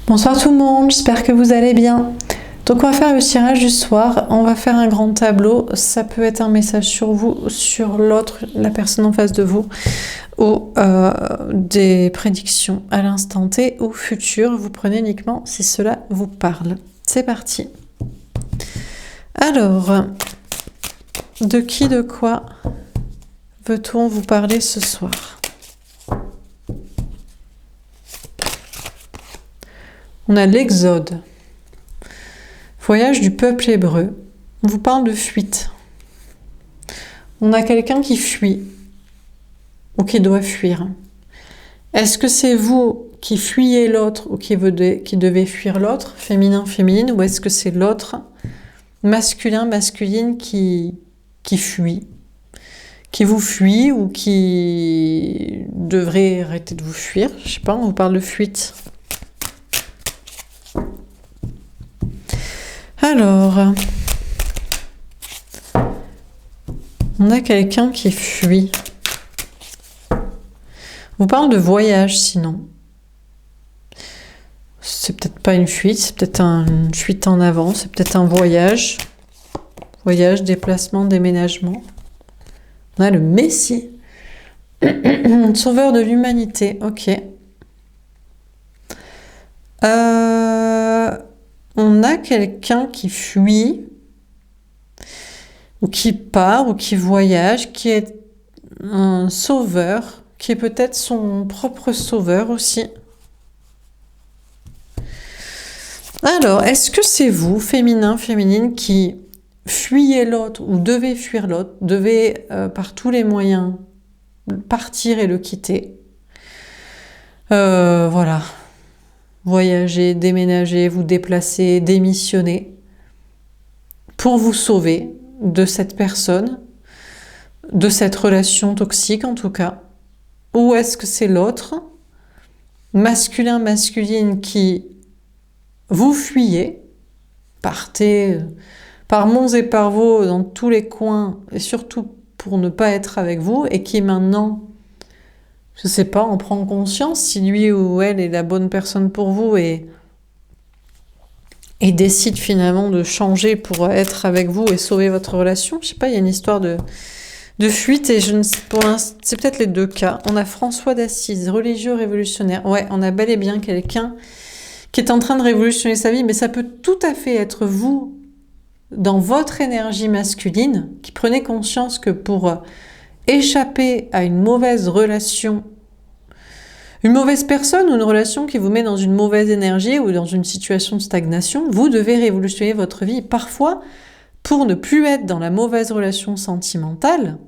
Bonsoir tout le monde, j'espère que vous allez bien. Donc on va faire le tirage du soir, on va faire un grand tableau, ça peut être un message sur vous, sur l'autre, la personne en face de vous, ou des prédictions à l'instant T ou futur, vous prenez uniquement si cela vous parle. C'est parti. Alors, de qui, de quoi veut-on vous parler ce soir ? On a l'Exode, voyage du peuple hébreu. On vous parle de fuite. On a quelqu'un qui fuit ou qui doit fuir. Est-ce que c'est vous qui fuyez l'autre ou qui devez fuir l'autre, féminin, féminine, ou est-ce que c'est l'autre, masculin, masculine, qui fuit, qui vous fuit ou qui devrait arrêter de vous fuir? Je sais pas, on vous parle de fuite. Alors, on a quelqu'un qui fuit. On vous parle de voyage sinon. C'est peut-être pas une fuite, c'est peut-être une fuite en avant, c'est peut-être un voyage. Voyage, déplacement, déménagement. On a le Messie, sauveur de l'humanité, ok. On a quelqu'un qui fuit, ou qui part, ou qui voyage, qui est un sauveur, qui est peut-être son propre sauveur aussi. Alors, est-ce que c'est vous, féminin, féminine, qui fuyez l'autre, ou devez fuir l'autre, devez par tous les moyens partir et le quitter? Voilà. Voyager, déménager, vous déplacer, démissionner pour vous sauver de cette personne, de cette relation toxique en tout cas. Ou est-ce que c'est l'autre, masculin, masculine, qui vous fuyez, partez par monts et par vaux dans tous les coins et surtout pour ne pas être avec vous et qui maintenant, je sais pas, on prend conscience si lui ou elle est la bonne personne pour vous et décide finalement de changer pour être avec vous et sauver votre relation. Je sais pas, il y a une histoire de fuite et pour l'instant, c'est peut-être les deux cas. On a François d'Assise, religieux révolutionnaire. Ouais, on a bel et bien quelqu'un qui est en train de révolutionner sa vie, mais ça peut tout à fait être vous dans votre énergie masculine qui prenez conscience que pour échapper à une mauvaise relation, une mauvaise personne ou une relation qui vous met dans une mauvaise énergie ou dans une situation de stagnation, vous devez révolutionner votre vie. Parfois, pour ne plus être dans la mauvaise relation sentimentale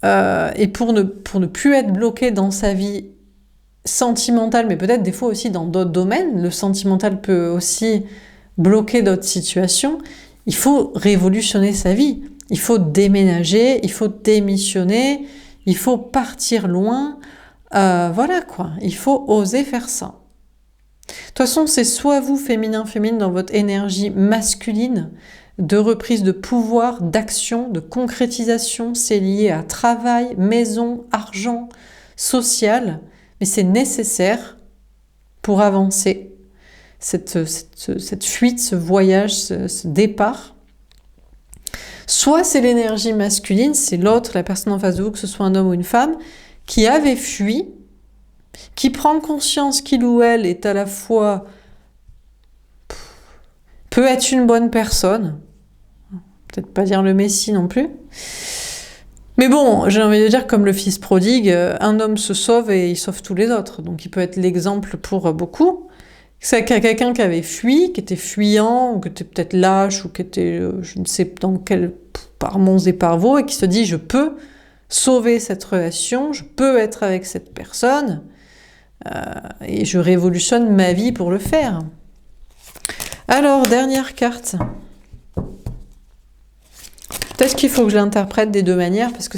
et pour ne plus être bloqué dans sa vie sentimentale, mais peut-être des fois aussi dans d'autres domaines, le sentimental peut aussi bloquer d'autres situations, il faut révolutionner sa vie. Il faut déménager, il faut démissionner, il faut partir loin. Voilà quoi, il faut oser faire ça. De toute façon, c'est soit vous, féminin, féminine, dans votre énergie masculine, de reprise de pouvoir, d'action, de concrétisation, c'est lié à travail, maison, argent, social, mais c'est nécessaire pour avancer. Cette fuite, ce voyage, ce départ. Soit c'est l'énergie masculine, c'est l'autre, la personne en face de vous, que ce soit un homme ou une femme, qui avait fui, qui prend conscience qu'il ou elle est à la fois peut être une bonne personne, peut-être pas dire le Messie non plus, mais bon, j'ai envie de dire comme le fils prodigue, un homme se sauve et il sauve tous les autres, donc il peut être l'exemple pour beaucoup. C'est quelqu'un qui avait fui, qui était fuyant, ou qui était peut-être lâche, ou qui était, je ne sais dans quel, par monts et par vaux, et qui se dit, je peux sauver cette relation, je peux être avec cette personne, et je révolutionne ma vie pour le faire. Alors, dernière carte. Peut-être qu'il faut que je l'interprète des deux manières, parce que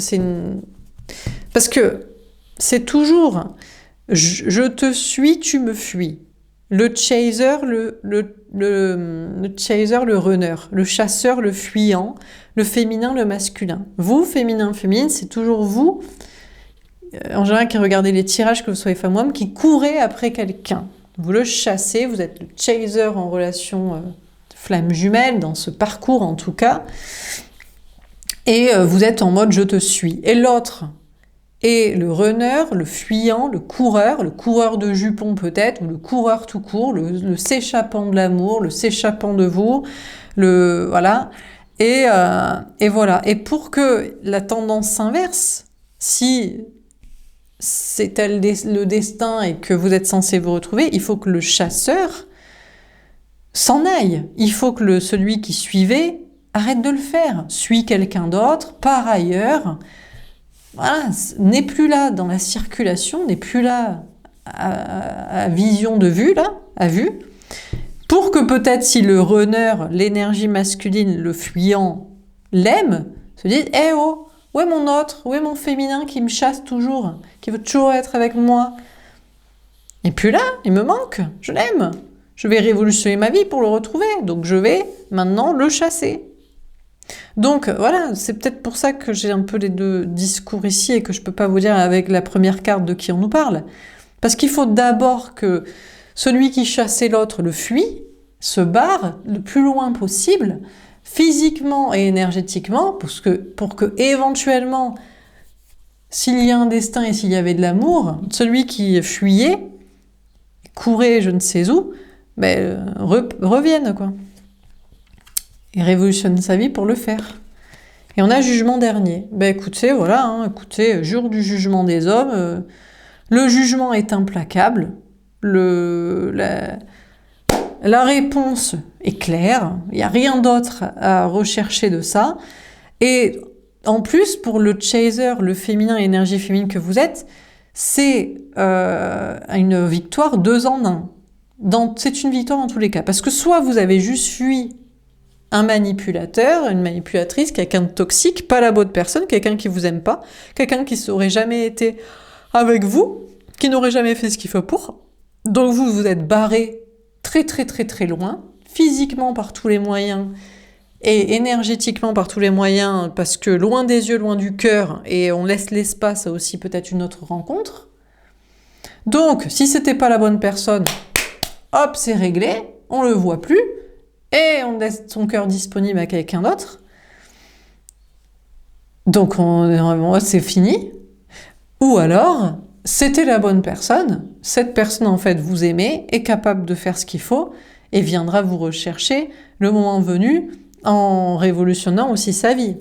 c'est toujours, je te suis, tu me fuis. Le chaser, le chaser, le runner. Le chasseur, le fuyant. Le féminin, le masculin. Vous, féminin, féminine, c'est toujours vous, en général, qui regardez les tirages, que vous soyez femme ou homme, qui courez après quelqu'un. Vous le chassez, vous êtes le chaser en relation flamme jumelle, dans ce parcours en tout cas. Et vous êtes en mode je te suis. Et l'autre est le runner, le fuyant, le coureur de jupon peut-être, ou le coureur tout court, le s'échappant de l'amour, le s'échappant de vous, voilà. Et voilà. Et pour que la tendance s'inverse, si c'est le destin et que vous êtes censé vous retrouver, il faut que le chasseur s'en aille. Il faut que celui qui suivait arrête de le faire, suit quelqu'un d'autre, par ailleurs, voilà, n'est plus là dans la circulation, n'est plus là à vision de vue, là, à vue, pour que peut-être si le runner, l'énergie masculine, le fuyant, l'aime, se dise « Eh oh, où est mon autre? Où est mon féminin qui me chasse toujours, qui veut toujours être avec moi ?» Et puis là, il me manque, je l'aime. Je vais révolutionner ma vie pour le retrouver, donc je vais maintenant le chasser. Donc voilà, c'est peut-être pour ça que j'ai un peu les deux discours ici et que je ne peux pas vous dire avec la première carte de qui on nous parle. Parce qu'il faut d'abord que celui qui chassait l'autre le fuit, se barre le plus loin possible, physiquement et énergétiquement, pour que éventuellement, s'il y a un destin et s'il y avait de l'amour, celui qui fuyait, courait je ne sais où, revienne, quoi. Et révolutionne sa vie pour le faire. Et on a jugement dernier. Écoutez, voilà, écoutez, jour du jugement des hommes, le jugement est implacable, la réponse est claire, il n'y a rien d'autre à rechercher de ça. Et en plus, pour le chaser, le féminin, l'énergie féminine que vous êtes, c'est une victoire 2 en 1. C'est une victoire dans tous les cas. Parce que soit vous avez juste fui un manipulateur, une manipulatrice, quelqu'un de toxique, pas la bonne personne, quelqu'un qui vous aime pas, quelqu'un qui n'aurait jamais été avec vous, qui n'aurait jamais fait ce qu'il faut pour. Donc vous vous êtes barré très très très très loin, physiquement par tous les moyens et énergétiquement par tous les moyens, parce que loin des yeux, loin du cœur, et on laisse l'espace à aussi peut-être une autre rencontre. Donc si c'était pas la bonne personne, hop, c'est réglé, on le voit plus, et on laisse son cœur disponible à quelqu'un d'autre. Donc c'est fini. Ou alors, c'était la bonne personne, cette personne en fait vous aimez, est capable de faire ce qu'il faut, et viendra vous rechercher le moment venu, en révolutionnant aussi sa vie.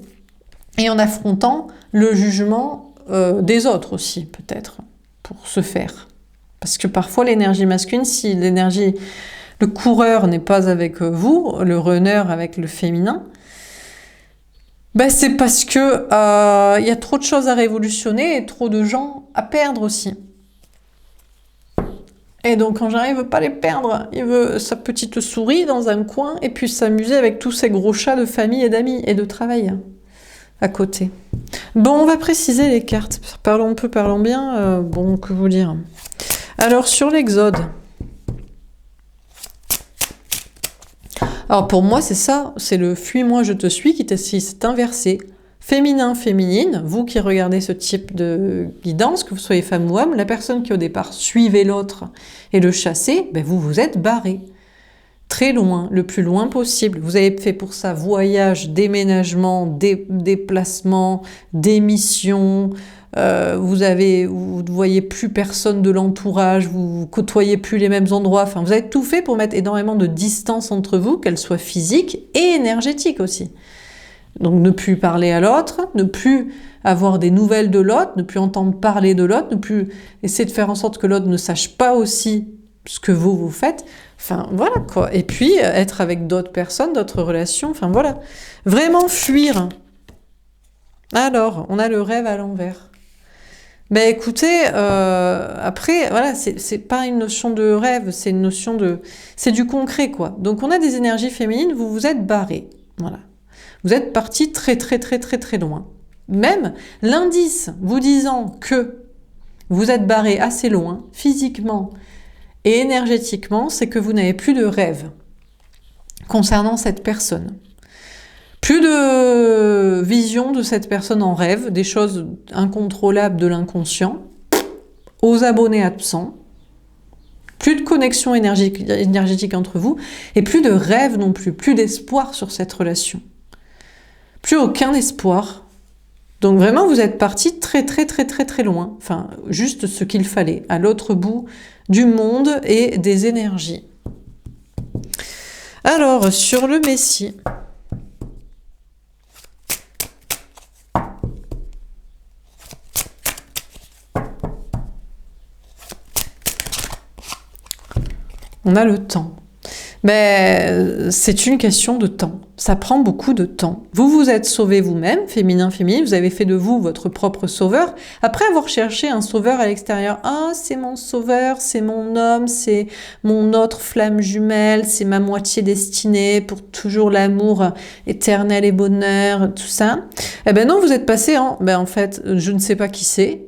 Et en affrontant le jugement des autres aussi, peut-être, pour ce faire. Parce que parfois l'énergie masculine, si le coureur n'est pas avec vous, le runner avec le féminin, c'est parce que y a trop de choses à révolutionner et trop de gens à perdre aussi. Et donc quand j'arrive à pas les perdre, il veut sa petite souris dans un coin et puis s'amuser avec tous ces gros chats de famille et d'amis et de travail à côté. Bon, on va préciser les cartes. Parlons bien. Que vous dire. Alors sur l'Exode. Alors pour moi c'est ça, c'est le fuis-moi je te suis qui s'est inversé. Féminin, féminine, vous qui regardez ce type de guidance, que vous soyez femme ou homme, la personne qui au départ suivait l'autre et le chassait, vous vous êtes barré. Très loin, le plus loin possible. Vous avez fait pour ça voyage, déménagement, déplacement, démission, vous ne voyez plus personne de l'entourage, vous côtoyez plus les mêmes endroits, enfin vous avez tout fait pour mettre énormément de distance entre vous, qu'elle soit physique et énergétique aussi. Donc ne plus parler à l'autre, ne plus avoir des nouvelles de l'autre, ne plus entendre parler de l'autre, ne plus essayer de faire en sorte que l'autre ne sache pas aussi ce que vous faites. Enfin voilà quoi. Et puis être avec d'autres personnes, d'autres relations, enfin voilà. Vraiment fuir. Alors, on a le rêve à l'envers. Écoutez, après, voilà, c'est pas une notion de rêve, c'est une notion c'est du concret quoi. Donc on a des énergies féminines, vous vous êtes barrés. Voilà. Vous êtes parti très très très très très loin. Même l'indice vous disant que vous êtes barré assez loin, physiquement et énergétiquement, c'est que vous n'avez plus de rêve concernant cette personne. Plus de vision de cette personne en rêve, des choses incontrôlables de l'inconscient, aux abonnés absents, Plus de connexion énergétique entre vous et plus de rêve non plus, plus d'espoir sur cette relation. Plus aucun espoir. Donc vraiment, vous êtes parti très très très très très loin. Enfin, juste ce qu'il fallait, à l'autre bout du monde et des énergies. Alors, sur le Messie. On a le temps. Mais c'est une question de temps. Ça prend beaucoup de temps. Vous vous êtes sauvé vous-même, féminin, féminine, vous avez fait de vous votre propre sauveur. Après avoir cherché un sauveur à l'extérieur, ah, c'est mon sauveur, c'est mon homme, c'est mon autre flamme jumelle, c'est ma moitié destinée pour toujours l'amour éternel et bonheur, tout ça. Eh ben non, vous êtes passé en fait, je ne sais pas qui c'est.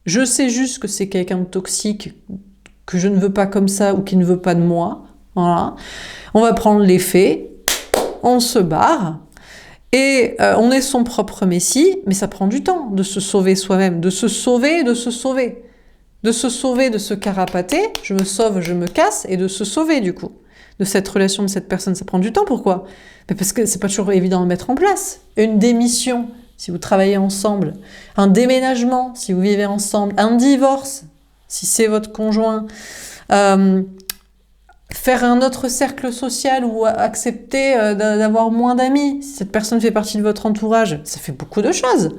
Je sais juste que c'est quelqu'un de toxique, que je ne veux pas comme ça ou qui ne veut pas de moi. Voilà. On va prendre les faits, on se barre, et on est son propre messie, mais ça prend du temps de se sauver soi-même, de se sauver, de se sauver. De se sauver, de se carapater, je me sauve, je me casse, et de se sauver du coup. De cette relation, de cette personne, ça prend du temps, pourquoi? Parce que c'est pas toujours évident de mettre en place. Une démission, si vous travaillez ensemble, un déménagement, si vous vivez ensemble, un divorce, si c'est votre conjoint, faire un autre cercle social ou accepter d'avoir moins d'amis, si cette personne fait partie de votre entourage, ça fait beaucoup de choses.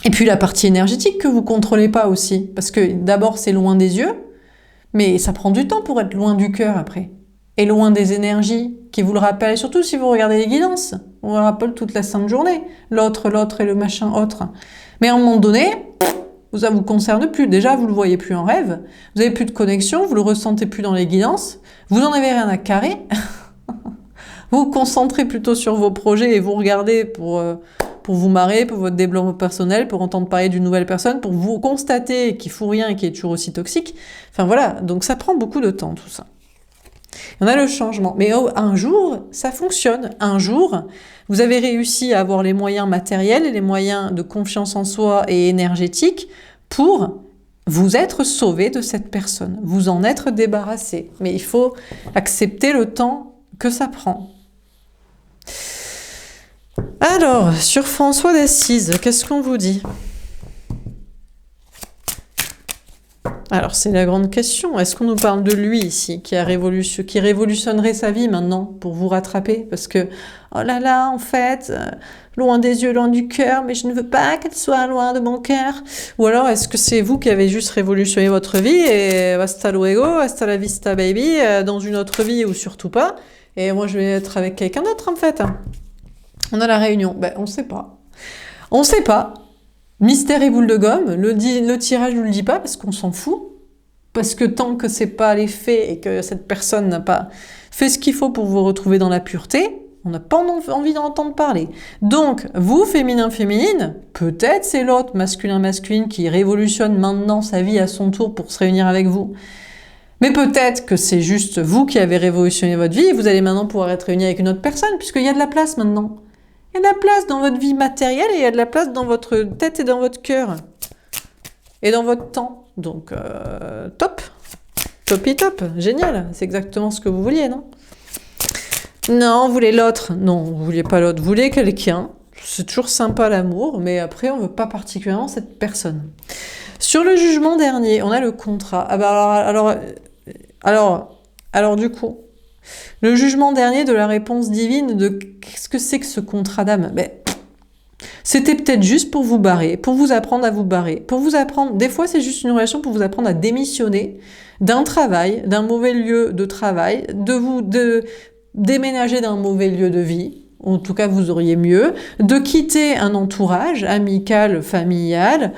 Et puis la partie énergétique que vous contrôlez pas aussi, parce que d'abord c'est loin des yeux, mais ça prend du temps pour être loin du cœur après, et loin des énergies qui vous le rappellent, et surtout si vous regardez les guidances, on vous le rappelle toute la sainte journée, l'autre et le machin autre. Mais à un moment donné, ça vous concerne plus. Déjà, vous le voyez plus en rêve. Vous avez plus de connexion. Vous le ressentez plus dans les guidances. Vous n'en avez rien à carrer. Vous vous concentrez plutôt sur vos projets et vous regardez pour vous marrer, pour votre développement personnel, pour entendre parler d'une nouvelle personne, pour vous constater qu'il fout rien et qu'il est toujours aussi toxique. Enfin voilà. Donc ça prend beaucoup de temps, tout ça. On a le changement. Mais un jour, ça fonctionne. Un jour, vous avez réussi à avoir les moyens matériels et les moyens de confiance en soi et énergétiques pour vous être sauvé de cette personne, vous en être débarrassé. Mais il faut accepter le temps que ça prend. Alors, sur François d'Assise, qu'est-ce qu'on vous dit ? Alors, c'est la grande question. Est-ce qu'on nous parle de lui ici, qui révolutionnerait sa vie maintenant pour vous rattraper? Parce que, oh là là, en fait, loin des yeux, loin du cœur, mais je ne veux pas qu'elle soit loin de mon cœur. Ou alors, est-ce que c'est vous qui avez juste révolutionné votre vie et hasta luego, hasta la vista baby, dans une autre vie ou surtout pas? Et moi, je vais être avec quelqu'un d'autre, en fait. On a la réunion. Ben, on ne sait pas. On ne sait pas. Mystère et boule de gomme, le tirage ne le dit pas parce qu'on s'en fout. Parce que tant que c'est pas les faits et que cette personne n'a pas fait ce qu'il faut pour vous retrouver dans la pureté, on n'a pas envie d'en entendre parler. Donc, vous, féminin-féminine, peut-être c'est l'autre, masculin-masculine, qui révolutionne maintenant sa vie à son tour pour se réunir avec vous. Mais peut-être que c'est juste vous qui avez révolutionné votre vie et vous allez maintenant pouvoir être réunis avec une autre personne, puisqu'il y a de la place maintenant. Il y a de la place dans votre vie matérielle et il y a de la place dans votre tête et dans votre cœur. Et dans votre temps. Donc, top. Topi top. Génial. C'est exactement ce que vous vouliez, non? Non, vous voulez l'autre. Non, vous vouliez pas l'autre. Vous vouliez quelqu'un. C'est toujours sympa l'amour, mais après, on veut pas particulièrement cette personne. Sur le jugement dernier, on a le contrat. Ah bah alors du coup... Le jugement dernier de la réponse divine de qu'est-ce que c'est que ce contrat d'âme? Ben, c'était peut-être juste pour vous barrer, pour vous apprendre à vous barrer, pour vous apprendre, des fois c'est juste une relation pour vous apprendre à démissionner d'un travail, d'un mauvais lieu de travail, de déménager d'un mauvais lieu de vie, en tout cas vous auriez mieux, de quitter un entourage amical, familial,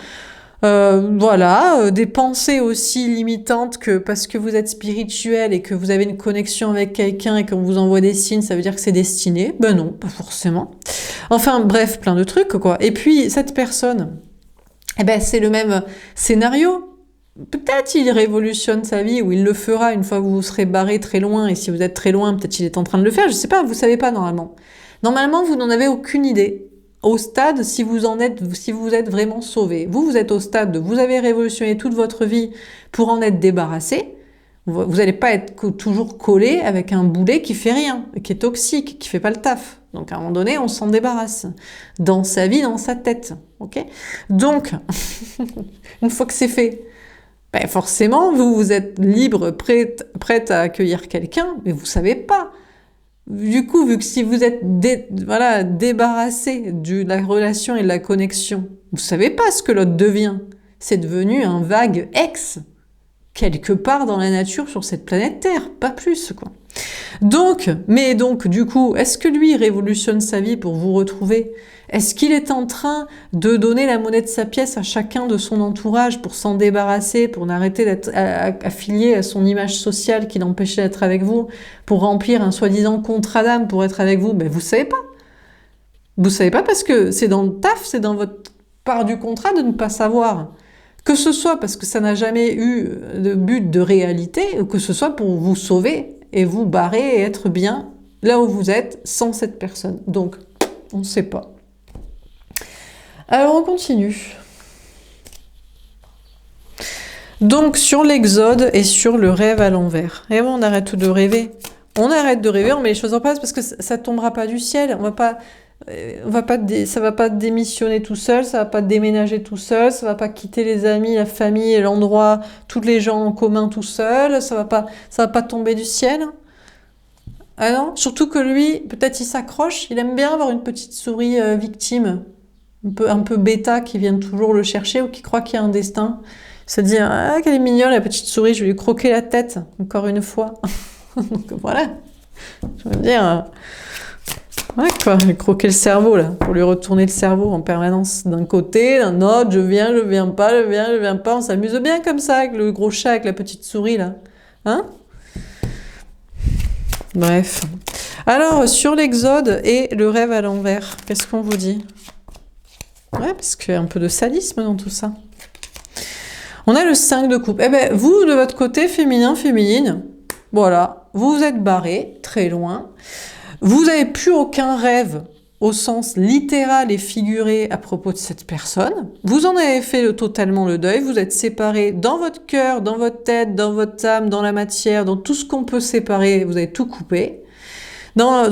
des pensées aussi limitantes que parce que vous êtes spirituel et que vous avez une connexion avec quelqu'un et qu'on vous envoie des signes, ça veut dire que c'est destiné. Ben non, pas forcément. Enfin bref, plein de trucs quoi. Et puis cette personne, eh ben c'est le même scénario. Peut-être il révolutionne sa vie ou il le fera une fois que vous serez barré très loin et si vous êtes très loin, peut-être il est en train de le faire, je sais pas, vous savez pas normalement. Normalement, vous n'en avez aucune idée. Au stade, si vous êtes vraiment sauvé. Vous êtes au stade de vous avez révolutionné toute votre vie pour en être débarrassé. Vous n'allez pas être toujours collé avec un boulet qui fait rien, qui est toxique, qui fait pas le taf. Donc à un moment donné, on s'en débarrasse. Dans sa vie, dans sa tête. Ok? Donc, une fois que c'est fait, ben forcément, vous êtes libre, prête à accueillir quelqu'un, mais vous savez pas. Du coup, vu que si vous êtes voilà, débarrassé de la relation et de la connexion, vous savez pas ce que l'autre devient. C'est devenu un vague ex, quelque part dans la nature sur cette planète Terre, pas plus, quoi. Donc, du coup, est-ce que lui révolutionne sa vie pour vous retrouver? Est-ce qu'il est en train de donner la monnaie de sa pièce à chacun de son entourage pour s'en débarrasser, pour n'arrêter d'être affilié à son image sociale qui l'empêchait d'être avec vous, pour remplir un soi-disant contrat d'âme pour être avec vous? Ben, vous savez pas. Vous savez pas parce que c'est dans le taf, c'est dans votre part du contrat de ne pas savoir. Que ce soit parce que ça n'a jamais eu de but de réalité, ou que ce soit pour vous sauver et vous barrer et être bien là où vous êtes sans cette personne. Donc, on ne sait pas. Alors, on continue. Donc, sur l'exode et sur le rêve à l'envers. Et bon, on arrête de rêver. On arrête de rêver, on met les choses en place parce que ça tombera pas du ciel. Ça va pas démissionner tout seul, ça va pas déménager tout seul, ça va pas quitter les amis, la famille, l'endroit, tous les gens en commun tout seul, ça va pas tomber du ciel. Ah non, surtout que lui, peut-être il s'accroche, il aime bien avoir une petite souris victime, un peu bêta qui vient toujours le chercher ou qui croit qu'il y a un destin. Il se dit, ah qu'elle est mignonne la petite souris, je vais lui croquer la tête, encore une fois. Donc voilà, je veux dire... Ouais, quoi, lui croquer le cerveau, là, pour lui retourner le cerveau en permanence. D'un côté, d'un autre, je viens pas, je viens pas. On s'amuse bien comme ça, avec le gros chat, avec la petite souris, là. Hein? Bref. Alors, sur l'exode et le rêve à l'envers, qu'est-ce qu'on vous dit? Ouais, parce qu'il y a un peu de sadisme dans tout ça. On a le 5 de coupe. Eh ben, vous, de votre côté, féminin, féminine, voilà, vous vous êtes barré très loin. Vous n'avez plus aucun rêve au sens littéral et figuré à propos de cette personne. Vous en avez fait totalement le deuil. Vous êtes séparés dans votre cœur, dans votre tête, dans votre âme, dans la matière, dans tout ce qu'on peut séparer. Vous avez tout coupé. Dans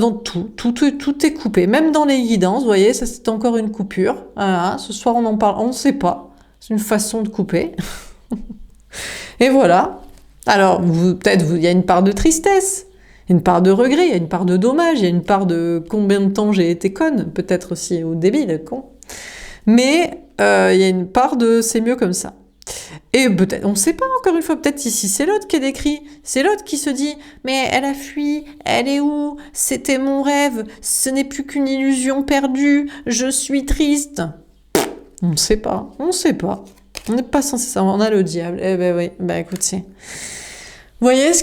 tout est coupé. Même dans les guidances, vous voyez, ça c'est encore une coupure. Voilà, ce soir on en parle, on ne sait pas. C'est une façon de couper. Et voilà. Alors, peut-être il y a une part de tristesse. Il y a une part de regret, il y a une part de dommage, il y a une part de combien de temps j'ai été conne, peut-être aussi, ou débile, con. Mais il y a une part de c'est mieux comme ça. Et peut-être, on ne sait pas encore une fois, peut-être ici c'est l'autre qui est décrit, c'est l'autre qui se dit « Mais elle a fui, elle est où? C'était mon rêve, ce n'est plus qu'une illusion perdue, je suis triste. » On ne sait pas, on ne sait pas. On n'est pas censé savoir, on a le diable. Eh ben oui, ben écoutez... Vous voyez, ce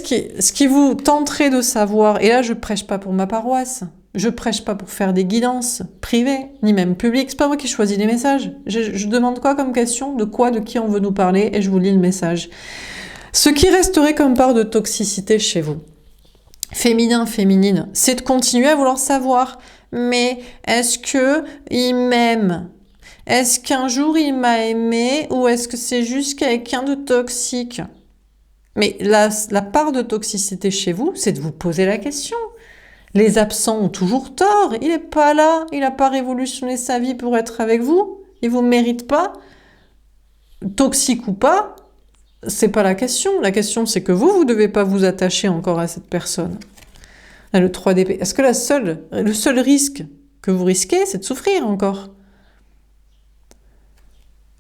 qui vous tenterait de savoir, et là je prêche pas pour ma paroisse, je prêche pas pour faire des guidances privées, ni même publiques, c'est pas moi qui choisis les messages. Je demande quoi comme question, de qui on veut nous parler, et je vous lis le message. Ce qui resterait comme part de toxicité chez vous, féminin, féminine, c'est de continuer à vouloir savoir, mais est-ce que il m'aime? Est-ce qu'un jour il m'a aimé, ou est-ce que c'est juste quelqu'un de toxique? Mais la part de toxicité chez vous, c'est de vous poser la question. Les absents ont toujours tort. Il n'est pas là. Il n'a pas révolutionné sa vie pour être avec vous. Il ne vous mérite pas. Toxique ou pas, c'est pas la question. La question, c'est que vous ne devez pas vous attacher encore à cette personne. Là, le 3 d'épée. Est-ce que le seul risque que vous risquez, c'est de souffrir encore?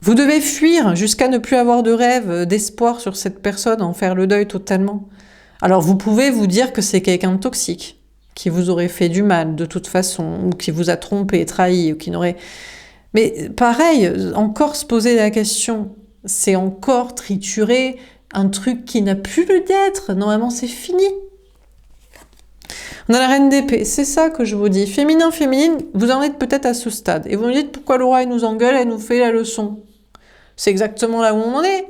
Vous devez fuir jusqu'à ne plus avoir de rêve, d'espoir sur cette personne, en faire le deuil totalement. Alors vous pouvez vous dire que c'est quelqu'un de toxique, qui vous aurait fait du mal de toute façon, ou qui vous a trompé, trahi, ou qui n'aurait... Mais pareil, encore se poser la question, c'est encore triturer un truc qui n'a plus lieu d'être. Normalement c'est fini. On a la reine d'épée, c'est ça que je vous dis. Féminin, féminine, vous en êtes peut-être à ce stade. Et vous me dites pourquoi Laura elle nous engueule, elle nous fait la leçon. C'est exactement là où on en est.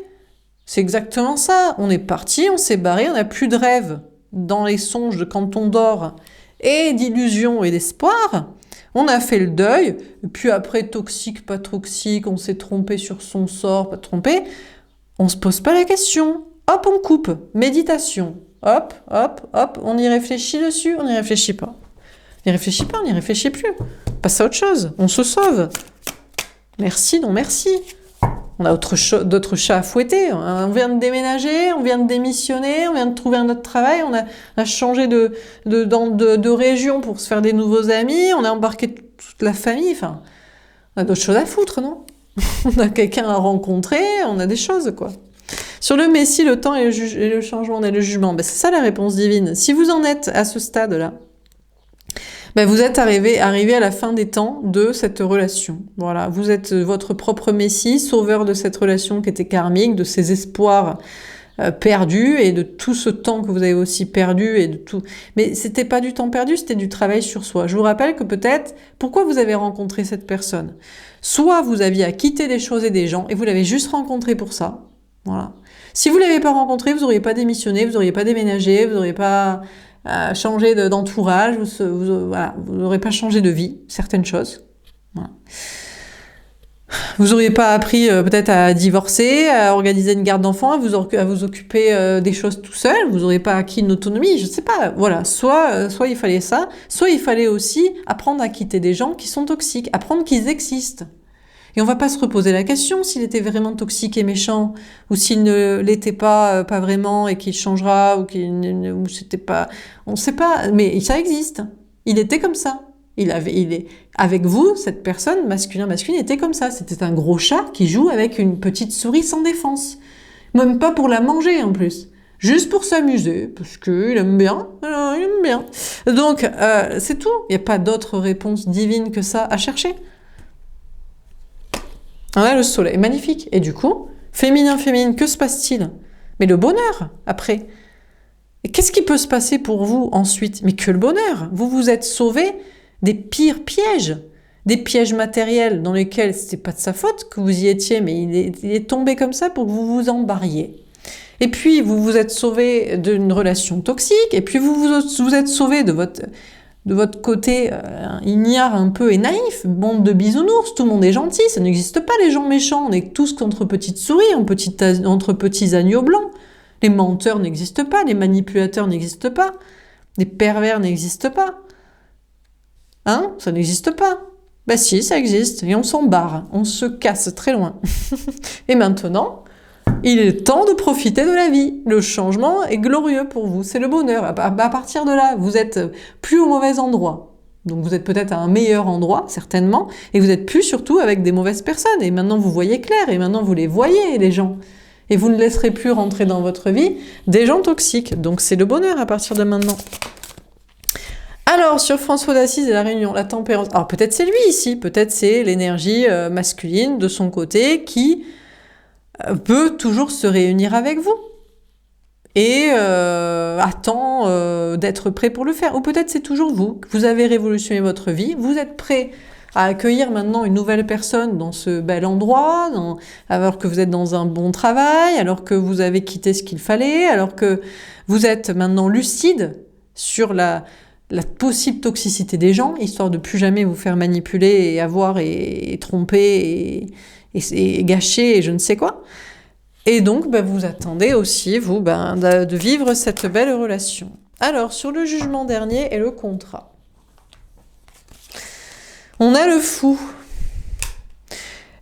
C'est exactement ça. On est parti, on s'est barré, on n'a plus de rêve dans les songes de quand on dort et d'illusions et d'espoir. On a fait le deuil, et puis après, toxique, pas toxique, on s'est trompé sur son sort, pas trompé. On se pose pas la question. hop, on coupe. Méditation. Hop, hop, hop, on y réfléchit dessus, on n'y réfléchit pas. On n'y réfléchit pas, on n'y réfléchit plus. On passe à autre chose, on se sauve. Merci, non merci. On a d'autres chats à fouetter. On vient de déménager, on vient de démissionner, on vient de trouver un autre travail, on a changé de région pour se faire des nouveaux amis, on a embarqué toute la famille. Enfin, on a d'autres choses à foutre, non? On a quelqu'un à rencontrer, on a des choses, quoi. Sur le Messie, le temps et le changement et le jugement, ben, c'est ça la réponse divine. Si vous en êtes à ce stade-là, ben vous êtes arrivé à la fin des temps de cette relation. Voilà, vous êtes votre propre Messie, sauveur de cette relation qui était karmique, de ces espoirs perdus et de tout ce temps que vous avez aussi perdu et de tout. Mais c'était pas du temps perdu, c'était du travail sur soi. Je vous rappelle que peut-être, pourquoi vous avez rencontré cette personne? Soit vous aviez à quitter des choses et des gens et vous l'avez juste rencontré pour ça. Voilà. Si vous l'avez pas rencontré, vous n'auriez pas démissionné, vous n'auriez pas déménagé, vous n'auriez pas changé d'entourage, voilà, vous n'aurez pas changé de vie, certaines choses. Voilà. Vous n'auriez pas appris peut-être à divorcer, à organiser une garde d'enfants, à vous occuper des choses tout seul, vous n'auriez pas acquis une autonomie, je ne sais pas. Voilà, soit il fallait ça, soit il fallait aussi apprendre à quitter des gens qui sont toxiques, apprendre qu'ils existent. Et on va pas se reposer la question s'il était vraiment toxique et méchant, ou s'il ne l'était pas vraiment et qu'il changera, ou c'était pas, on sait pas, mais ça existe. Il était comme ça. Il est avec vous, cette personne masculine était comme ça. C'était un gros chat qui joue avec une petite souris sans défense, même pas pour la manger en plus, juste pour s'amuser parce qu'il aime bien. Il aime bien. Donc c'est tout. Il n'y a pas d'autre réponse divine que ça à chercher. On a le soleil, magnifique. Et du coup, féminin, que se passe-t-il? Mais le bonheur, après. Et qu'est-ce qui peut se passer pour vous ensuite? Mais que le bonheur. Vous vous êtes sauvé des pires pièges. Des pièges matériels dans lesquels c'était pas de sa faute que vous y étiez, mais il est tombé comme ça pour que vous vous en barriez. Et puis, vous vous êtes sauvé d'une relation toxique, et puis vous êtes sauvé de votre côté ignare un peu et naïf, bande de bisounours, tout le monde est gentil, ça n'existe pas les gens méchants, on est tous contre petites souris, entre petits agneaux blancs. Les menteurs n'existent pas, les manipulateurs n'existent pas, les pervers n'existent pas. Hein? Ça n'existe pas. Ben si, ça existe, et on s'en barre, on se casse très loin. Et maintenant, il est temps de profiter de la vie. Le changement est glorieux pour vous, c'est le bonheur. À partir de là, vous êtes plus au mauvais endroit. Donc vous êtes peut-être à un meilleur endroit, certainement, et vous n'êtes plus surtout avec des mauvaises personnes. Et maintenant vous voyez clair, et maintenant vous les voyez, les gens. Et vous ne laisserez plus rentrer dans votre vie des gens toxiques. Donc c'est le bonheur à partir de maintenant. Alors, sur François d'Assise et la Réunion, la tempérance. Alors peut-être c'est lui ici, peut-être c'est l'énergie masculine de son côté qui peut toujours se réunir avec vous et attend d'être prêt pour le faire. Ou peut-être c'est toujours vous, vous avez révolutionné votre vie, vous êtes prêt à accueillir maintenant une nouvelle personne dans ce bel endroit, alors que vous êtes dans un bon travail, alors que vous avez quitté ce qu'il fallait, alors que vous êtes maintenant lucide sur la possible toxicité des gens, histoire de plus jamais vous faire manipuler et avoir et tromper et gâcher et je ne sais quoi. Et donc, vous attendez aussi, vous, de vivre cette belle relation. Alors, sur le jugement dernier et le contrat. On a le fou.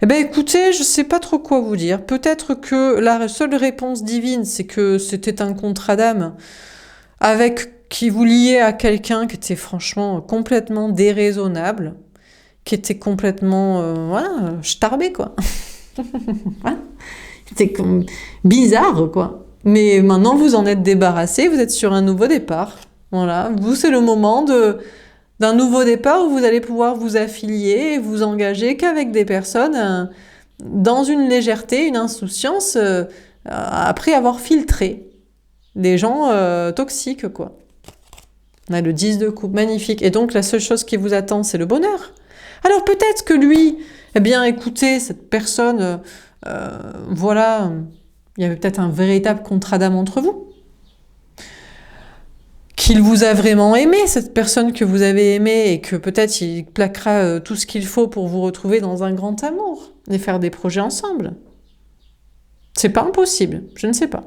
Eh bien, écoutez, je ne sais pas trop quoi vous dire. Peut-être que la seule réponse divine, c'est que c'était un contrat d'âme qui vous liait à quelqu'un qui était franchement complètement déraisonnable, qui était complètement starbé, quoi. C'était bizarre, quoi. Mais maintenant, vous en êtes débarrassé, vous êtes sur un nouveau départ. Voilà, vous, c'est le moment d'un nouveau départ où vous allez pouvoir vous affilier et vous engager qu'avec des personnes dans une légèreté, une insouciance, après avoir filtré des gens toxiques, quoi. On a le 10 de coupe, magnifique. Et donc, la seule chose qui vous attend, c'est le bonheur. Alors, peut-être que lui, eh bien, écoutez, cette personne, il y avait peut-être un véritable contrat d'âme entre vous. Qu'il vous a vraiment aimé, cette personne que vous avez aimée, et que peut-être il plaquera tout ce qu'il faut pour vous retrouver dans un grand amour et faire des projets ensemble. C'est pas impossible, je ne sais pas.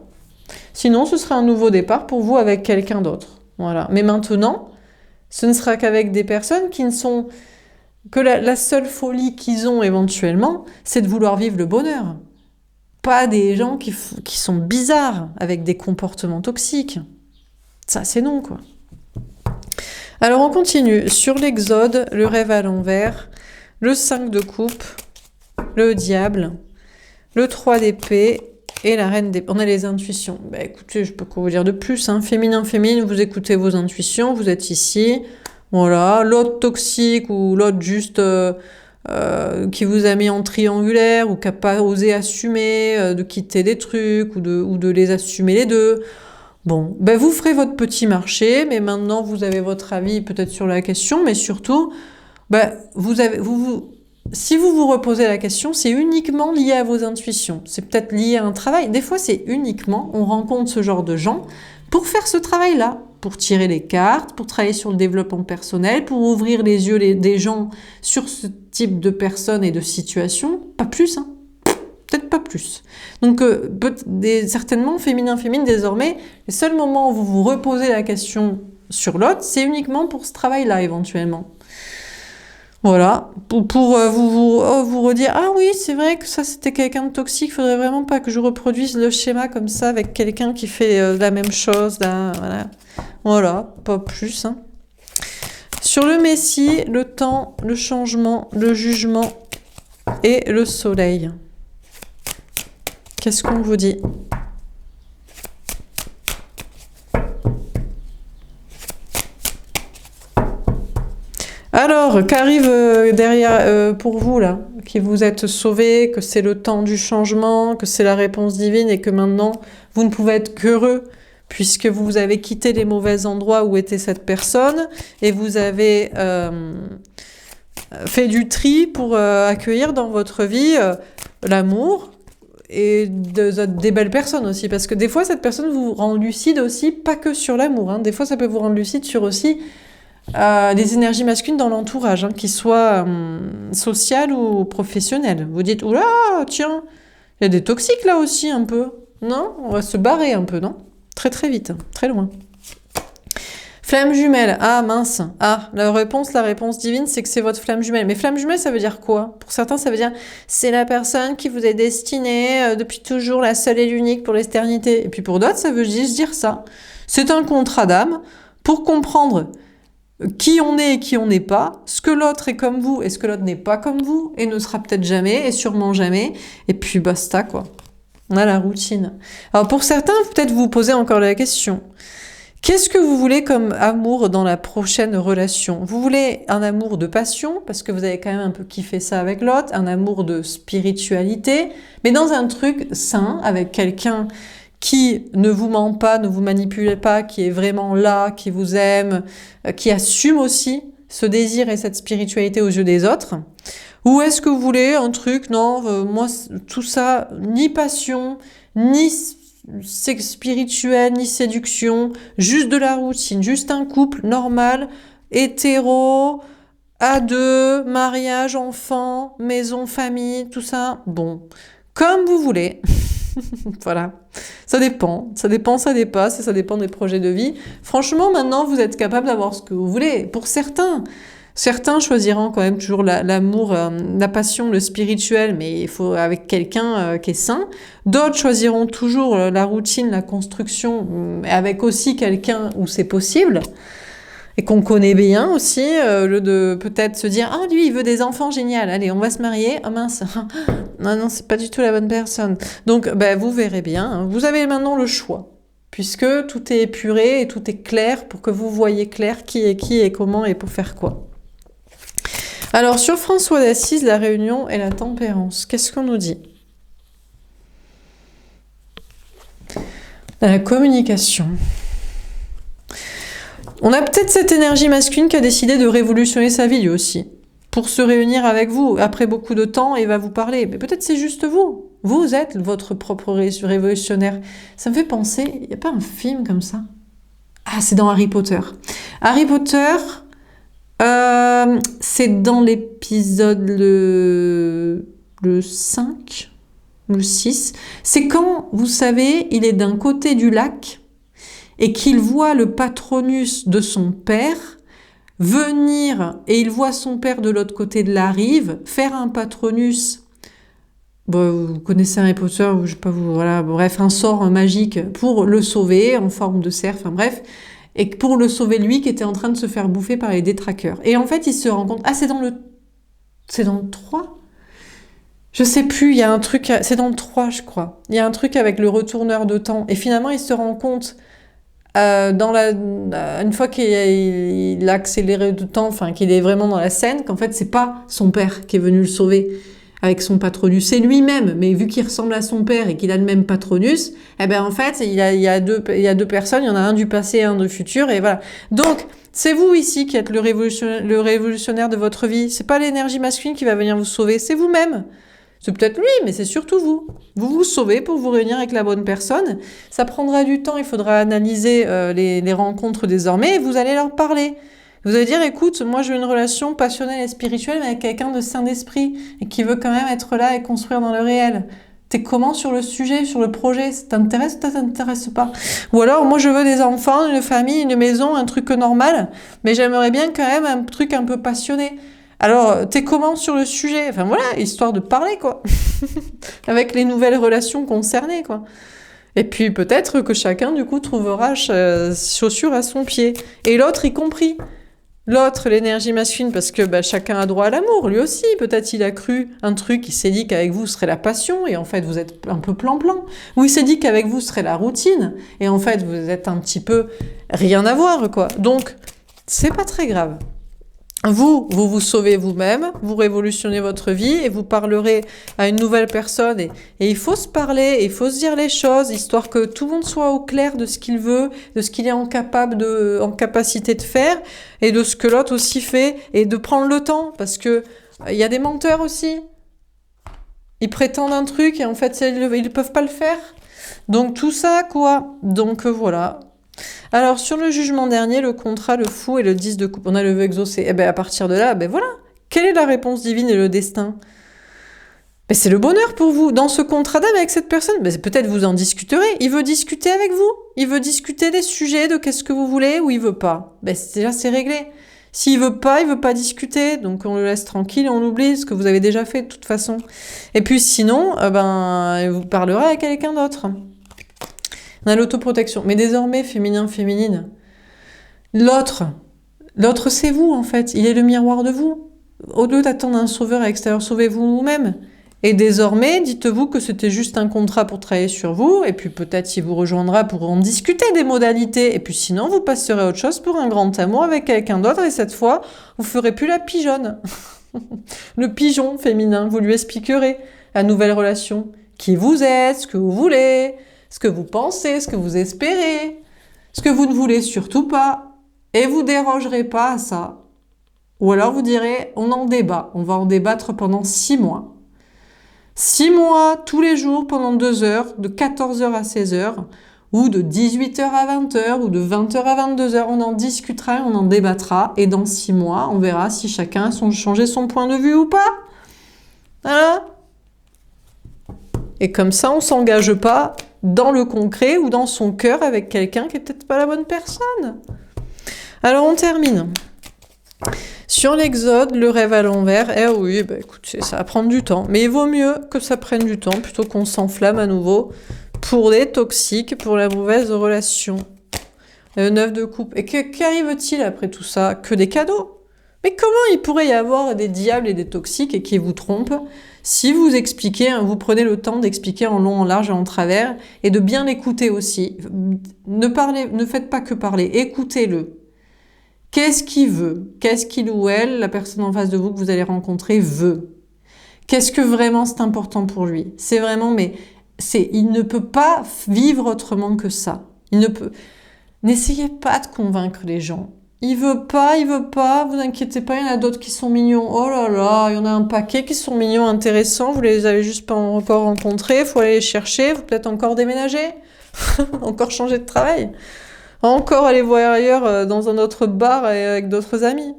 Sinon, ce sera un nouveau départ pour vous avec quelqu'un d'autre. Voilà. Mais maintenant, ce ne sera qu'avec des personnes qui ne sont... que la seule folie qu'ils ont éventuellement, c'est de vouloir vivre le bonheur. Pas des gens qui sont bizarres, avec des comportements toxiques. Ça, c'est non, quoi. Alors, on continue. Sur l'Exode, le rêve à l'envers, le 5 de coupe, le diable, le 3 d'épée et la reine d'épée. On a les intuitions. Bah, écoutez, je peux quoi vous dire de plus, hein. Féminin, féminine, vous écoutez vos intuitions, vous êtes ici. Voilà. L'autre toxique ou l'autre juste qui vous a mis en triangulaire ou qui n'a pas osé assumer de quitter des trucs ou de les assumer les deux. Bon, ben vous ferez votre petit marché, mais maintenant vous avez votre avis peut-être sur la question, mais surtout, ben si vous vous reposez la question, c'est uniquement lié à vos intuitions. C'est peut-être lié à un travail. Des fois, c'est uniquement, on rencontre ce genre de gens pour faire ce travail-là, pour tirer les cartes, pour travailler sur le développement personnel, pour ouvrir les yeux des gens sur ce type de personnes et de situations. Pas plus, hein. Peut-être pas plus. Donc, certainement, féminin, désormais, les seuls moments où vous vous reposez la question sur l'autre, c'est uniquement pour ce travail-là, éventuellement. Voilà. Pour vous redire, ah oui, c'est vrai que ça, c'était quelqu'un de toxique, faudrait vraiment pas que je reproduise le schéma comme ça avec quelqu'un qui fait la même chose, là, voilà. Voilà, pas plus, hein. Sur le Messie, le temps, le changement, le jugement et le soleil. Qu'est-ce qu'on vous dit? Alors, qu'arrive derrière pour vous, là, qui vous êtes sauvés, que c'est le temps du changement, que c'est la réponse divine et que maintenant, vous ne pouvez être qu'heureux puisque vous avez quitté les mauvais endroits où était cette personne et vous avez fait du tri pour accueillir dans votre vie l'amour, et des belles personnes aussi, parce que des fois cette personne vous rend lucide aussi, pas que sur l'amour, hein. Des fois ça peut vous rendre lucide sur aussi des énergies masculines dans l'entourage, hein, qu'ils soient sociales ou professionnelles. Vous dites, oula, tiens, il y a des toxiques là aussi un peu, non? On va se barrer un peu, non? Très très vite, très loin. Flamme jumelle, ah mince, ah, la réponse divine, c'est que c'est votre flamme jumelle. Mais flamme jumelle, ça veut dire quoi? Pour certains, ça veut dire, c'est la personne qui vous est destinée depuis toujours, la seule et l'unique pour l'éternité. Et puis pour d'autres, ça veut juste dire ça. C'est un contrat d'âme pour comprendre qui on est et qui on n'est pas, ce que l'autre est comme vous et ce que l'autre n'est pas comme vous, et ne sera peut-être jamais, et sûrement jamais, et puis basta, quoi. On a la routine. Alors pour certains, peut-être vous posez encore la question. Qu'est-ce que vous voulez comme amour dans la prochaine relation? Vous voulez un amour de passion, parce que vous avez quand même un peu kiffé ça avec l'autre, un amour de spiritualité, mais dans un truc sain, avec quelqu'un qui ne vous ment pas, ne vous manipule pas, qui est vraiment là, qui vous aime, qui assume aussi ce désir et cette spiritualité aux yeux des autres? Ou est-ce que vous voulez un truc, non, moi, tout ça, ni passion, ni sexe spirituel, ni séduction, juste de la routine, juste un couple normal, hétéro, à deux, mariage, enfant, maison, famille, tout ça, bon, comme vous voulez. Voilà, ça dépend, ça dépasse et ça dépend des projets de vie. Franchement, maintenant, vous êtes capable d'avoir ce que vous voulez. Pour certains choisiront quand même toujours l'amour, la passion, le spirituel, mais il faut avec quelqu'un qui est sain. D'autres choisiront toujours la routine, la construction, mais avec aussi quelqu'un où c'est possible et qu'on connaît bien aussi, de peut-être se dire, ah lui il veut des enfants, génial, allez on va se marier, ah mince, non c'est pas du tout la bonne personne. Donc vous verrez bien, hein. Vous avez maintenant le choix, puisque tout est épuré et tout est clair pour que vous voyez clair qui est qui et comment et pour faire quoi. Alors sur François d'Assise, la réunion et la tempérance, qu'est-ce qu'on nous dit? La communication. On a peut-être cette énergie masculine qui a décidé de révolutionner sa vie lui aussi, pour se réunir avec vous après beaucoup de temps et va vous parler. Mais peut-être c'est juste vous. Vous êtes votre propre révolutionnaire. Ça me fait penser, il n'y a pas un film comme ça? Ah, c'est dans Harry Potter. Harry Potter, c'est dans l'épisode le 5, le 6, c'est quand, vous savez, il est d'un côté du lac et qu'il voit le patronus de son père venir, et il voit son père de l'autre côté de la rive faire un patronus. Bon, vous connaissez Harry Potter, ou je sais pas vous, voilà, bref, un sort magique pour le sauver en forme de cerf, enfin bref, et pour le sauver lui qui était en train de se faire bouffer par les détraqueurs. Et en fait, il se rend compte, c'est dans le 3? Je sais plus, il y a un truc, c'est dans le 3, je crois. Il y a un truc avec le retourneur de temps. Et finalement, il se rend compte, une fois qu'il a accéléré de temps, enfin, qu'il est vraiment dans la scène, qu'en fait, c'est pas son père qui est venu le sauver avec son patronus, c'est lui-même. Mais vu qu'il ressemble à son père et qu'il a le même patronus, eh ben, en fait, il y a deux personnes, il y en a un du passé et un du futur, et voilà. Donc, c'est vous ici qui êtes le révolutionnaire de votre vie. C'est pas l'énergie masculine qui va venir vous sauver, c'est vous-même. C'est peut-être lui, mais c'est surtout vous. Vous vous sauvez pour vous réunir avec la bonne personne. Ça prendra du temps, il faudra analyser les rencontres désormais et vous allez leur parler. Vous allez dire, écoute, moi j'ai une relation passionnelle et spirituelle mais avec quelqu'un de sain d'esprit et qui veut quand même être là et construire dans le réel. T'es comment sur le sujet, sur le projet? Ça t'intéresse ou ça t'intéresse pas? Ou alors, moi je veux des enfants, une famille, une maison, un truc normal, mais j'aimerais bien quand même un truc un peu passionné. Alors, t'es comment sur le sujet? Enfin voilà, histoire de parler, quoi. Avec les nouvelles relations concernées, quoi. Et puis peut-être que chacun, du coup, trouvera chaussure à son pied. Et l'autre y compris. L'autre, l'énergie masculine, parce que chacun a droit à l'amour, lui aussi. Peut-être il a cru un truc, il s'est dit qu'avec vous serait la passion, et en fait vous êtes un peu plan-plan. Ou il s'est dit qu'avec vous serait la routine, et en fait vous êtes un petit peu rien à voir, quoi. Donc, c'est pas très grave. Vous sauvez vous-même, vous révolutionnez votre vie et vous parlerez à une nouvelle personne. Et il faut se parler, et il faut se dire les choses, histoire que tout le monde soit au clair de ce qu'il veut, de ce qu'il est en capacité de faire, et de ce que l'autre aussi fait, et de prendre le temps, parce que il y a des menteurs aussi. Ils prétendent un truc et en fait ils ne peuvent pas le faire. Donc tout ça, quoi. Donc voilà. Alors, sur le jugement dernier, le contrat, le fou et le 10 de coupe, on a le vœu exaucé. Et à partir de là, voilà. Quelle est la réponse divine et le destin? C'est le bonheur pour vous. Dans ce contrat d'âme avec cette personne, peut-être vous en discuterez. Il veut discuter avec vous. Il veut discuter des sujets, de qu'est-ce que vous voulez, ou il veut pas. Déjà, c'est réglé. S'il veut pas discuter. Donc, on le laisse tranquille et on oublie ce que vous avez déjà fait de toute façon. Et puis, sinon, il vous parlera avec quelqu'un d'autre. On a l'autoprotection. Mais désormais, féminin, féminine. L'autre, c'est vous, en fait. Il est le miroir de vous. Au lieu d'attendre un sauveur à l'extérieur, sauvez-vous vous-même. Et désormais, dites-vous que c'était juste un contrat pour travailler sur vous, et puis peut-être il vous rejoindra pour en discuter des modalités, et puis sinon, vous passerez à autre chose pour un grand amour avec quelqu'un d'autre, et cette fois, vous ferez plus la pigeonne. Le pigeon féminin, vous lui expliquerez la nouvelle relation. Qui vous êtes, ce que vous voulez, ce que vous pensez, ce que vous espérez, ce que vous ne voulez surtout pas, et vous dérogerez pas à ça. Ou alors vous direz, on en débat, on va en débattre pendant 6 mois. 6 mois, tous les jours, pendant 2 heures, de 14h à 16h, ou de 18h à 20h, ou de 20h à 22h, on en discutera, on en débattra, et dans 6 mois, on verra si chacun a changé son point de vue ou pas. Voilà. Et comme ça, on s'engage pas dans le concret ou dans son cœur avec quelqu'un qui est peut-être pas la bonne personne. Alors, on termine. Sur l'Exode, le rêve à l'envers, oui, écoutez, ça va prendre du temps. Mais il vaut mieux que ça prenne du temps plutôt qu'on s'enflamme à nouveau pour les toxiques, pour la mauvaise relation. Le 9 de coupe. Et qu'arrive-t-il après tout ça? Que des cadeaux. Mais comment il pourrait y avoir des diables et des toxiques et qui vous trompent si vous expliquez, vous prenez le temps d'expliquer en long, en large et en travers et de bien l'écouter aussi. Ne faites pas que parler, écoutez-le. Qu'est-ce qu'il veut? Qu'est-ce qu'il ou elle, la personne en face de vous que vous allez rencontrer, veut? Qu'est-ce que vraiment c'est important pour lui? C'est vraiment, il ne peut pas vivre autrement que ça. N'essayez pas de convaincre les gens. Il veut pas, vous inquiétez pas, il y en a d'autres qui sont mignons. Oh là là, il y en a un paquet qui sont mignons, intéressants, vous les avez juste pas encore rencontrés, faut aller les chercher, faut peut-être encore déménager, encore changer de travail. Encore aller voir ailleurs dans un autre bar avec d'autres amis.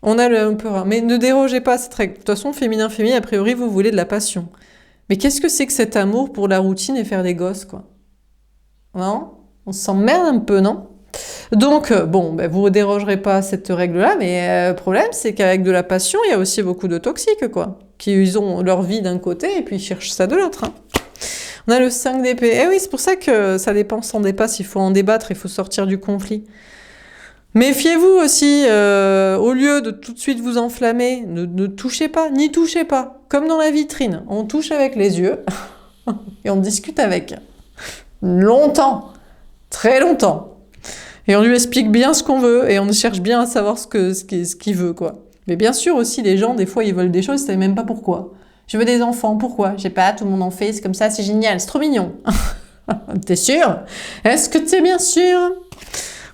On a un peu rare. Mais ne dérogez pas, c'est très... De toute façon, féminin, a priori, vous voulez de la passion. Mais qu'est-ce que c'est que cet amour pour la routine et faire des gosses, quoi? Non? On s'emmerde un peu, non? Donc, bon, ben, vous ne dérogerez pas à cette règle-là, mais le problème, c'est qu'avec de la passion, il y a aussi beaucoup de toxiques, quoi. Qui, ils ont leur vie d'un côté et puis ils cherchent ça de l'autre, hein. On a le 5 d'épée. Eh oui, c'est pour ça que ça dépend, s'en dépasse, il faut en débattre, il faut sortir du conflit. Méfiez-vous aussi, au lieu de tout de suite vous enflammer, ne touchez pas, n'y touchez pas. Comme dans la vitrine, on touche avec les yeux et on discute avec. Longtemps, très longtemps. Et on lui explique bien ce qu'on veut et on cherche bien à savoir ce qu'il veut, quoi. Mais bien sûr aussi, les gens, des fois, ils veulent des choses, ils savent même pas pourquoi. Je veux des enfants, pourquoi? Je sais pas, tout le monde en fait, c'est comme ça, c'est génial, c'est trop mignon. T'es sûr? Est-ce que t'es bien sûr?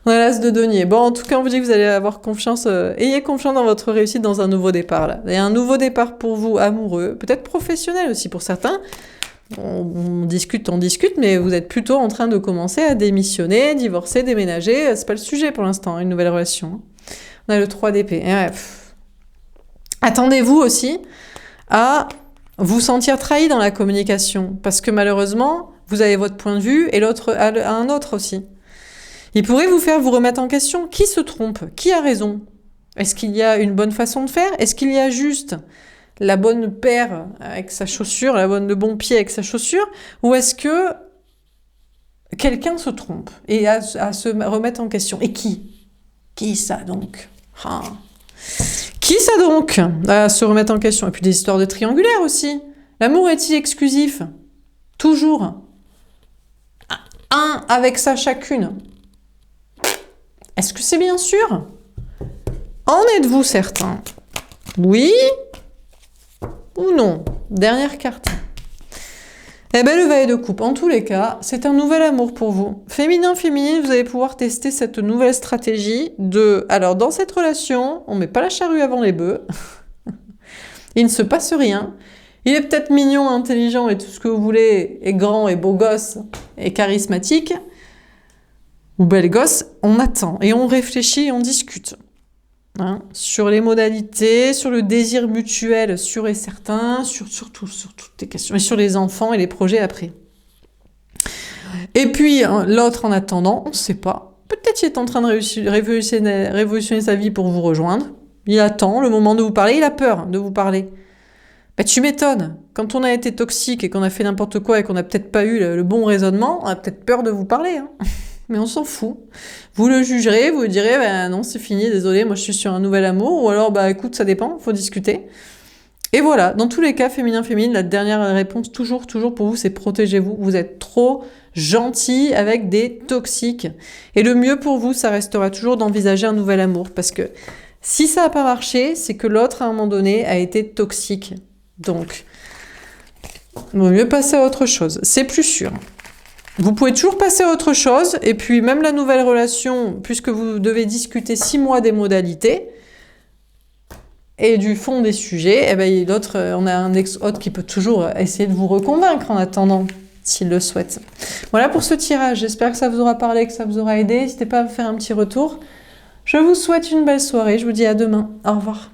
On a l'as de denier. Bon, en tout cas, on vous dit que vous allez avoir confiance, ayez confiance dans votre réussite dans un nouveau départ, là. Il y a un nouveau départ pour vous, amoureux, peut-être professionnel aussi pour certains. On discute, mais vous êtes plutôt en train de commencer à démissionner, divorcer, déménager. C'est pas le sujet pour l'instant, une nouvelle relation. On a le 3 d'épée. Ouais, attendez-vous aussi à vous sentir trahi dans la communication, parce que malheureusement, vous avez votre point de vue et l'autre a un autre aussi. Il pourrait vous faire vous remettre en question. Qui se trompe? Qui a raison? Est-ce qu'il y a une bonne façon de faire? Est-ce qu'il y a juste la bonne paire avec sa chaussure, le bon pied avec sa chaussure? Ou est-ce que quelqu'un se trompe et à se remettre en question? Et qui? Qui ça donc? Qui ça donc à se remettre en question? Et puis des histoires de triangulaire aussi. L'amour est-il exclusif? Toujours. Un avec ça chacune. Est-ce que c'est bien sûr? En êtes-vous certain? Oui ou non? Dernière carte. Eh ben, le valet de coupe. En tous les cas, c'est un nouvel amour pour vous. Féminin, féminine, vous allez pouvoir tester cette nouvelle stratégie de... Alors, dans cette relation, on met pas la charrue avant les bœufs. Il ne se passe rien. Il est peut-être mignon, intelligent et tout ce que vous voulez, et grand et beau gosse et charismatique. Ou belle gosse, on attend et on réfléchit et on discute. Hein, sur les modalités, sur le désir mutuel sûr et certain, sur toutes les questions, et sur les enfants et les projets après. Et puis, l'autre, en attendant, on ne sait pas. Peut-être qu'il est en train de révolutionner sa vie pour vous rejoindre. Il attend le moment de vous parler, il a peur de vous parler. Ben, tu m'étonnes. Quand on a été toxique et qu'on a fait n'importe quoi et qu'on n'a peut-être pas eu le bon raisonnement, on a peut-être peur de vous parler, hein. Mais on s'en fout. Vous le jugerez, vous direz, ben non, c'est fini, désolé, moi je suis sur un nouvel amour, ou alors, bah écoute, ça dépend, faut discuter. Et voilà, dans tous les cas, féminin-féminine, la dernière réponse, toujours pour vous, c'est protégez-vous. Vous êtes trop gentil avec des toxiques. Et le mieux pour vous, ça restera toujours d'envisager un nouvel amour, parce que si ça n'a pas marché, c'est que l'autre, à un moment donné, a été toxique. Donc, il vaut mieux passer à autre chose, c'est plus sûr. Vous pouvez toujours passer à autre chose, et puis même la nouvelle relation, puisque vous devez discuter 6 mois des modalités, et du fond des sujets, eh ben, on a un ex-hôte qui peut toujours essayer de vous reconvaincre en attendant, s'il le souhaite. Voilà pour ce tirage, j'espère que ça vous aura parlé, que ça vous aura aidé, n'hésitez pas à me faire un petit retour. Je vous souhaite une belle soirée, je vous dis à demain, au revoir.